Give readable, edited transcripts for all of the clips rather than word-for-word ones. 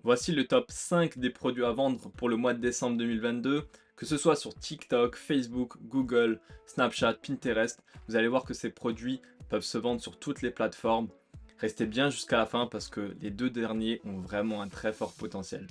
Voici le top 5 des produits à vendre pour le mois de décembre 2022, que ce soit sur TikTok, Facebook, Google, Snapchat, Pinterest. Vous allez voir que ces produits peuvent se vendre sur toutes les plateformes. Restez bien jusqu'à la fin parce que les deux derniers ont vraiment un très fort potentiel.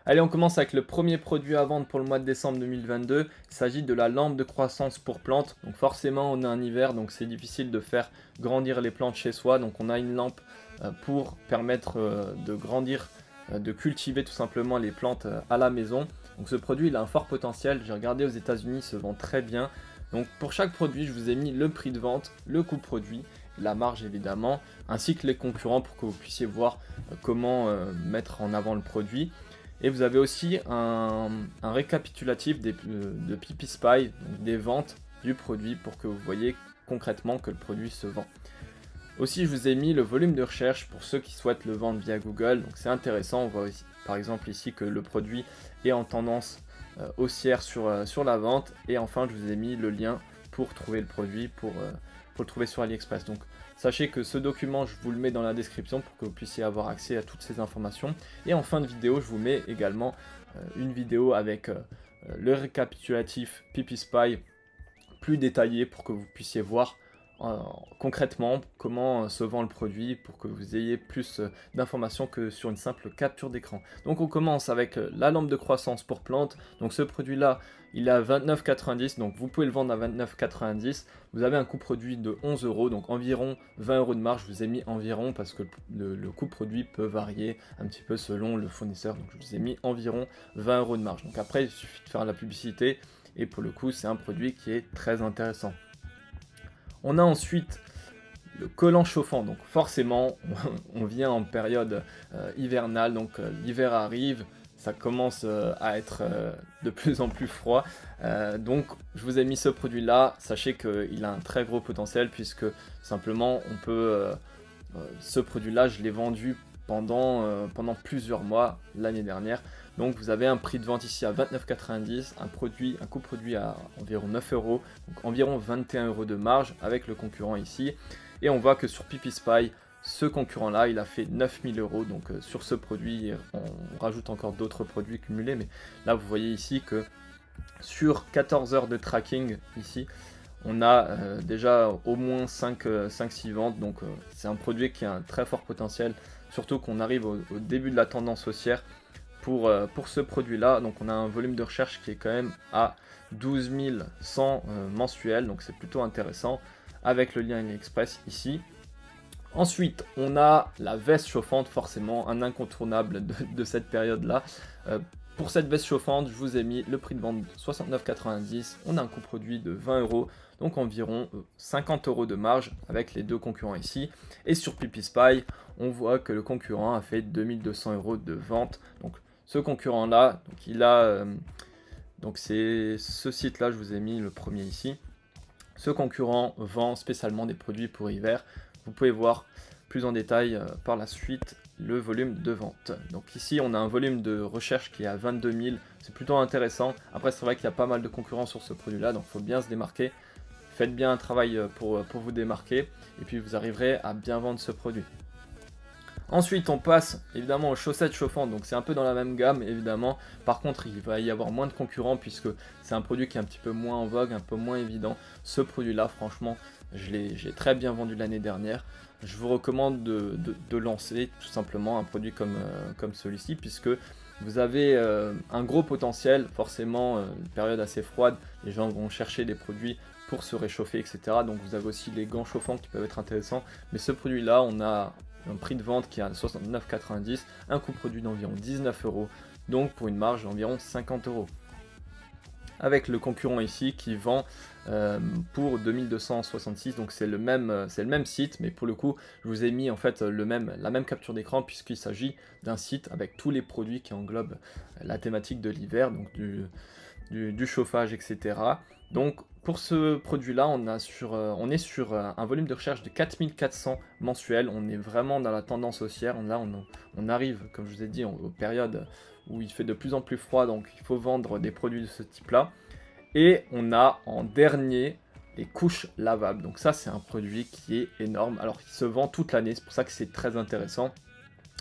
Allez, on commence avec le premier produit à vendre pour le mois de décembre 2022. Il s'agit de la lampe de croissance pour plantes. Donc forcément, on est en hiver, donc c'est difficile de faire grandir les plantes chez soi. Donc on a une lampe pour permettre de grandir, de cultiver tout simplement les plantes à la maison. Donc ce produit, il a un fort potentiel. J'ai regardé aux États-Unis, il se vend très bien. Donc pour chaque produit, je vous ai mis le prix de vente, le coût produit, la marge évidemment, ainsi que les concurrents pour que vous puissiez voir comment mettre en avant le produit. Et vous avez aussi un récapitulatif de PipiSpy, donc des ventes du produit pour que vous voyez concrètement que le produit se vend. Aussi, je vous ai mis le volume de recherche pour ceux qui souhaitent le vendre via Google. Donc c'est intéressant, on voit aussi, par exemple ici que le produit est en tendance haussière sur la vente. Et enfin, je vous ai mis le lien pour trouver le produit, pour le trouver sur AliExpress. Donc sachez que ce document, je vous le mets dans la description pour que vous puissiez avoir accès à toutes ces informations. Et en fin de vidéo, je vous mets également une vidéo avec le récapitulatif PipiSpy plus détaillé pour que vous puissiez voir concrètement comment se vend le produit pour que vous ayez plus d'informations que sur une simple capture d'écran. Donc on commence avec la lampe de croissance pour plantes. Donc ce produit là il est à 29,90, donc vous pouvez le vendre à 29,90. Vous avez un coût produit de 11 euros, donc environ 20 euros de marge. Je vous ai mis environ parce que le coût produit peut varier un petit peu selon le fournisseur, donc je vous ai mis environ 20 euros de marge. Donc après il suffit de faire la publicité et pour le coup c'est un produit qui est très intéressant. On a ensuite le collant chauffant, donc forcément on vient en période hivernale, donc l'hiver arrive, ça commence à être de plus en plus froid, donc je vous ai mis ce produit là, sachez qu'il a un très gros potentiel puisque simplement on peut, ce produit là je l'ai vendu pendant plusieurs mois l'année dernière. Donc vous avez un prix de vente ici à 29,90, un coût produit à environ 9 euros, donc environ 21 euros de marge avec le concurrent ici. Et on voit que sur PipiSpy, ce concurrent là, il a fait 9000 euros. Donc sur ce produit, on rajoute encore d'autres produits cumulés. Mais là, vous voyez ici que sur 14 heures de tracking ici, on a déjà au moins 5-6 ventes. Donc c'est un produit qui a un très fort potentiel. Surtout qu'on arrive au début de la tendance haussière pour ce produit-là. Donc on a un volume de recherche qui est quand même à 12 100 mensuels. Donc c'est plutôt intéressant avec le lien AliExpress ici. Ensuite, on a la veste chauffante, forcément un incontournable de cette période-là. Pour cette veste chauffante, je vous ai mis le prix de vente de 69,90. On a un coût produit de 20 euros, donc environ 50 euros de marge avec les deux concurrents ici. Et sur PipiSpy, on voit que le concurrent a fait 2200 euros de vente. Donc ce concurrent-là, donc il a, donc c'est ce site-là, je vous ai mis le premier ici. Ce concurrent vend spécialement des produits pour hiver. Vous pouvez voir plus en détail par la suite le volume de vente. Donc ici on a un volume de recherche qui est à 22 000, c'est plutôt intéressant. Après c'est vrai qu'il y a pas mal de concurrents sur ce produit là, donc il faut bien se démarquer. Faites bien un travail pour vous démarquer et puis vous arriverez à bien vendre ce produit. Ensuite, on passe évidemment aux chaussettes chauffantes, donc c'est un peu dans la même gamme évidemment. Par contre, il va y avoir moins de concurrents puisque c'est un produit qui est un petit peu moins en vogue, un peu moins évident. Ce produit-là, franchement, j'ai très bien vendu l'année dernière. Je vous recommande de lancer tout simplement un produit comme celui-ci puisque vous avez un gros potentiel. Forcément, une période assez froide, les gens vont chercher des produits pour se réchauffer, etc. Donc vous avez aussi les gants chauffants qui peuvent être intéressants. Mais ce produit-là, on a un prix de vente qui est à 69,90, un coût produit d'environ 19 euros, donc pour une marge d'environ 50 euros. Avec le concurrent ici qui vend pour 2266, donc c'est le même site, mais pour le coup, je vous ai mis en fait la même capture d'écran puisqu'il s'agit d'un site avec tous les produits qui englobent la thématique de l'hiver, donc du chauffage, etc. Donc pour ce produit-là, on est sur un volume de recherche de 4400 mensuels. On est vraiment dans la tendance haussière. Là, on arrive, comme je vous ai dit, aux périodes où il fait de plus en plus froid, donc il faut vendre des produits de ce type-là. Et on a en dernier les couches lavables. Donc ça, c'est un produit qui est énorme. Alors, il se vend toute l'année, c'est pour ça que c'est très intéressant.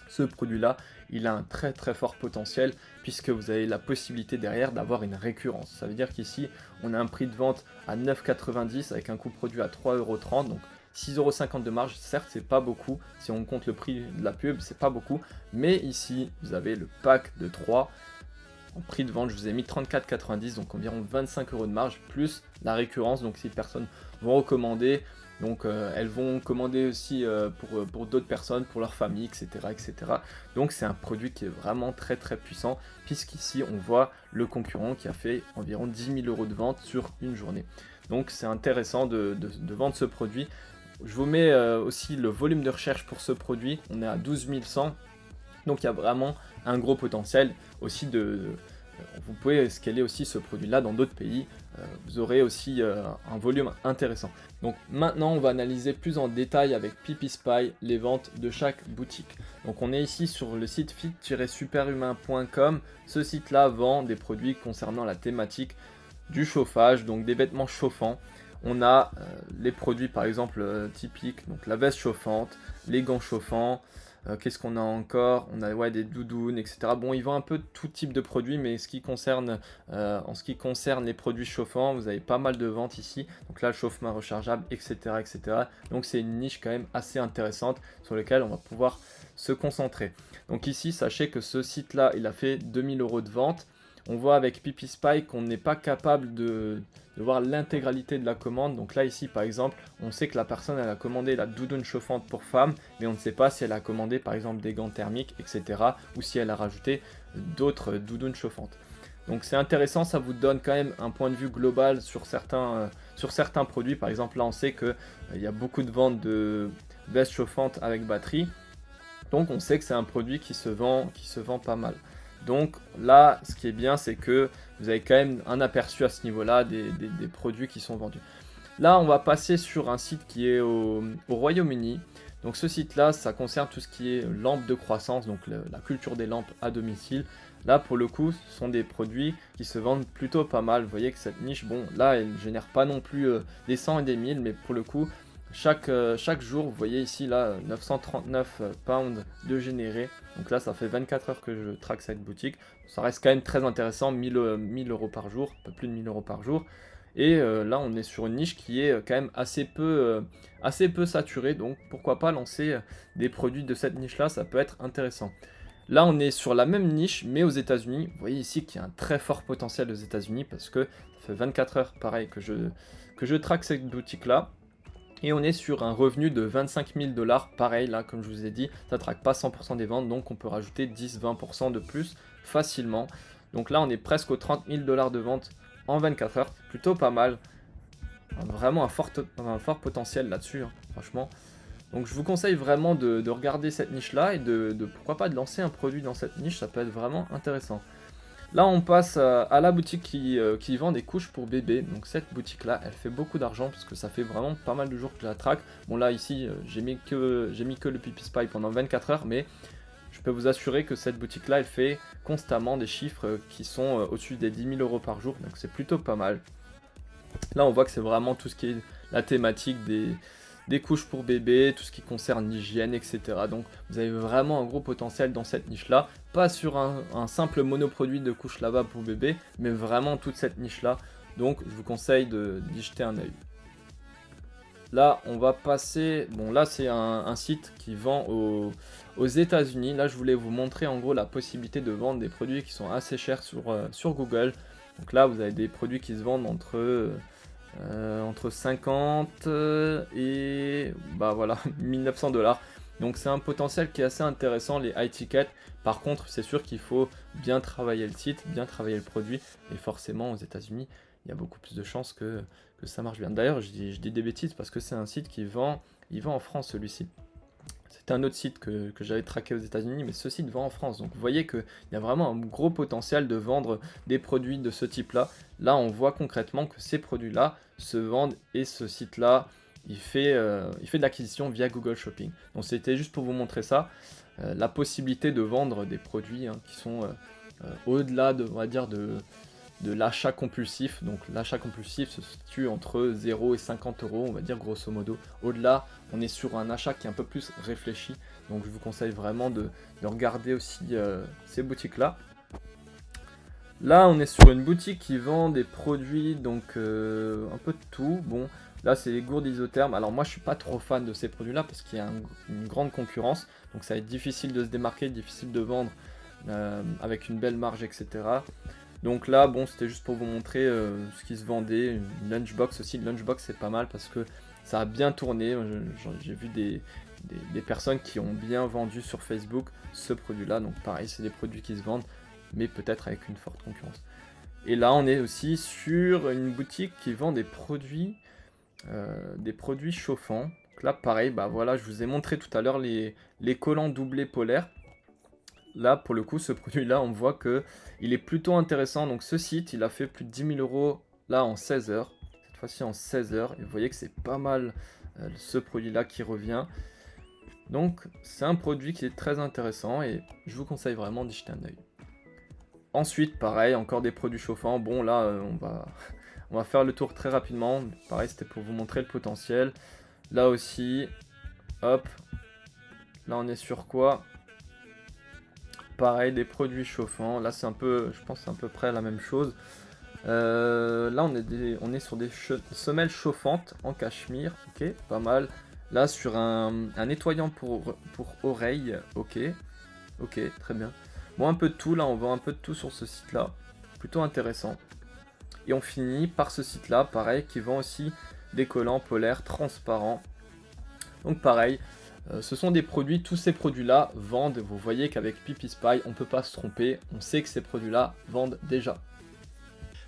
Ce produit-là, il a un très très fort potentiel puisque vous avez la possibilité derrière d'avoir une récurrence. Ça veut dire qu'ici, on a un prix de vente à 9,90 avec un coût produit à 3,30 €, donc 6,50 € de marge. Certes, c'est pas beaucoup, si on compte le prix de la pub, c'est pas beaucoup, mais ici, vous avez le pack de 3. En prix de vente, je vous ai mis 34,90, donc environ 25 € de marge, plus la récurrence. Donc si les personnes vont recommander, donc elles vont commander aussi pour d'autres personnes, pour leur famille, etc. etc. Donc c'est un produit qui est vraiment très très puissant, puisqu'ici on voit le concurrent qui a fait environ 10 000 € de vente sur une journée. Donc c'est intéressant de vendre ce produit. Je vous mets aussi le volume de recherche pour ce produit, on est à 12 100. Donc il y a vraiment un gros potentiel aussi vous pouvez scaler aussi ce produit-là dans d'autres pays, vous aurez aussi un volume intéressant. Donc maintenant on va analyser plus en détail avec PipiSpy les ventes de chaque boutique. Donc on est ici sur le site fit-superhumain.com. Ce site-là vend des produits concernant la thématique du chauffage, donc des vêtements chauffants. On a les produits par exemple typiques, donc la veste chauffante, les gants chauffants. Qu'est-ce qu'on a encore? On a des doudounes, etc. Bon, ils vendent un peu tout type de produits, mais en ce qui concerne les produits chauffants, vous avez pas mal de ventes ici. Donc là, le chauffe-main rechargeable, etc., etc. Donc c'est une niche quand même assez intéressante sur laquelle on va pouvoir se concentrer. Donc ici, sachez que ce site-là, il a fait 2000 € de vente. On voit avec PipiSpy qu'on n'est pas capable de voir l'intégralité de la commande. Donc là ici par exemple, on sait que la personne elle a commandé la doudoune chauffante pour femme, mais on ne sait pas si elle a commandé par exemple des gants thermiques, etc. ou si elle a rajouté d'autres doudounes chauffantes. Donc c'est intéressant, ça vous donne quand même un point de vue global sur certains produits. Par exemple là on sait qu'il y a beaucoup de ventes de vestes chauffantes avec batterie. Donc on sait que c'est un produit qui se vend pas mal. Donc là, ce qui est bien, c'est que vous avez quand même un aperçu à ce niveau-là des produits qui sont vendus. Là, on va passer sur un site qui est au Royaume-Uni. Donc ce site-là, ça concerne tout ce qui est lampes de croissance, donc la culture des lampes à domicile. Là, pour le coup, ce sont des produits qui se vendent plutôt pas mal. Vous voyez que cette niche, bon, là, elle ne génère pas non plus des 100 et des 1000, mais pour le coup, chaque jour, vous voyez ici, là, 939 pounds de généré. Donc là, ça fait 24 heures que je traque cette boutique. Ça reste quand même très intéressant, 1000 € par jour, un peu plus de 1000 € par jour. Et là, on est sur une niche qui est quand même assez peu saturée. Donc pourquoi pas lancer des produits de cette niche-là, ça peut être intéressant. Là, on est sur la même niche, mais aux États-Unis. Vous voyez ici qu'il y a un très fort potentiel aux États-Unis parce que ça fait 24 heures, pareil, que je traque cette boutique-là. Et on est sur un revenu de 25 000 $, pareil là comme je vous ai dit, ça ne traque pas 100% des ventes, donc on peut rajouter 10-20% de plus facilement. Donc là on est presque aux 30 000 $ de vente en 24 heures, plutôt pas mal. Vraiment un fort potentiel là-dessus, hein, franchement. Donc je vous conseille vraiment de regarder cette niche là et pourquoi pas de lancer un produit dans cette niche, ça peut être vraiment intéressant. Là, on passe à la boutique qui vend des couches pour bébé. Donc cette boutique-là, elle fait beaucoup d'argent parce que ça fait vraiment pas mal de jours que je la traque. Bon là, ici, j'ai mis que le PipiSpy pendant 24 heures, mais je peux vous assurer que cette boutique-là, elle fait constamment des chiffres qui sont au-dessus des 10 000 € par jour. Donc c'est plutôt pas mal. Là, on voit que c'est vraiment tout ce qui est la thématique des couches pour bébé, tout ce qui concerne l'hygiène, etc. Donc vous avez vraiment un gros potentiel dans cette niche-là. Pas sur un simple monoproduit de couches lavables pour bébé, mais vraiment toute cette niche-là. Donc je vous conseille d'y jeter un œil. Là, on va passer... Bon, là, c'est un site qui vend aux États-Unis. Là, je voulais vous montrer en gros la possibilité de vendre des produits qui sont assez chers sur Google. Donc là, vous avez des produits qui se vendent entre 50 et bah voilà 1900 $. Donc c'est un potentiel qui est assez intéressant, les high tickets. Par contre, c'est sûr qu'il faut bien travailler le site, bien travailler le produit. Et forcément, aux États-Unis, il y a beaucoup plus de chances que ça marche bien. D'ailleurs, je dis des bêtises parce que c'est un site il vend en France celui-ci. C'était un autre site que j'avais traqué aux États-Unis, mais ce site vend en France. Donc vous voyez qu'il y a vraiment un gros potentiel de vendre des produits de ce type-là. Là, on voit concrètement que ces produits-là se vendent et ce site-là, il fait de l'acquisition via Google Shopping. Donc c'était juste pour vous montrer ça, la possibilité de vendre des produits qui sont au-delà on va dire, de l'achat compulsif. Donc l'achat compulsif se situe entre 0 et 50 €, on va dire grosso modo. Au-delà, on est sur un achat qui est un peu plus réfléchi. Donc je vous conseille vraiment de regarder aussi ces boutiques-là. Là, on est sur une boutique qui vend des produits, donc un peu de tout. Bon, là, c'est les gourdes isothermes. Alors moi, je suis pas trop fan de ces produits-là parce qu'il y a une grande concurrence. Donc ça va être difficile de se démarquer, difficile de vendre avec une belle marge, etc. Donc là, bon, c'était juste pour vous montrer ce qui se vendait. Une lunchbox aussi. Une lunchbox, c'est pas mal parce que ça a bien tourné. J'ai vu des personnes qui ont bien vendu sur Facebook ce produit-là. Donc pareil, c'est des produits qui se vendent, mais peut-être avec une forte concurrence. Et là, on est aussi sur une boutique qui vend des produits chauffants. Donc là, pareil, bah voilà, je vous ai montré tout à l'heure les collants doublés polaires. Là, pour le coup, ce produit-là, on voit que il est plutôt intéressant. Donc ce site, il a fait plus de 10 000 euros là en 16 heures. Cette fois-ci en 16 heures. Et vous voyez que c'est pas mal ce produit-là qui revient. Donc c'est un produit qui est très intéressant et je vous conseille vraiment d'y jeter un œil. Ensuite, pareil, encore des produits chauffants. Bon, là, on va faire le tour très rapidement. Pareil, c'était pour vous montrer le potentiel. Là aussi, hop. Là, on est sur quoi? Pareil, des produits chauffants. Là, c'est un peu, je pense, c'est à peu près la même chose. Là, on est sur des semelles chauffantes en cachemire. Ok, pas mal. Là, sur un nettoyant pour oreilles. Ok, très bien. Bon, un peu de tout, là, on vend un peu de tout sur ce site-là. Plutôt intéressant. Et on finit par ce site-là, pareil, qui vend aussi des collants polaires transparents. Donc pareil, ce sont des produits, tous ces produits-là vendent. Vous voyez qu'avec Pipispy, on ne peut pas se tromper. On sait que ces produits-là vendent déjà.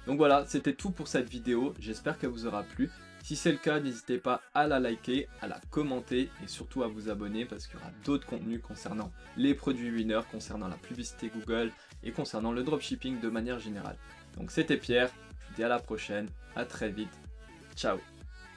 Donc voilà, c'était tout pour cette vidéo. J'espère qu'elle vous aura plu. Si c'est le cas, n'hésitez pas à la liker, à la commenter et surtout à vous abonner parce qu'il y aura d'autres contenus concernant les produits Winner, concernant la publicité Google et concernant le dropshipping de manière générale. Donc c'était Pierre, je vous dis à la prochaine, à très vite, ciao.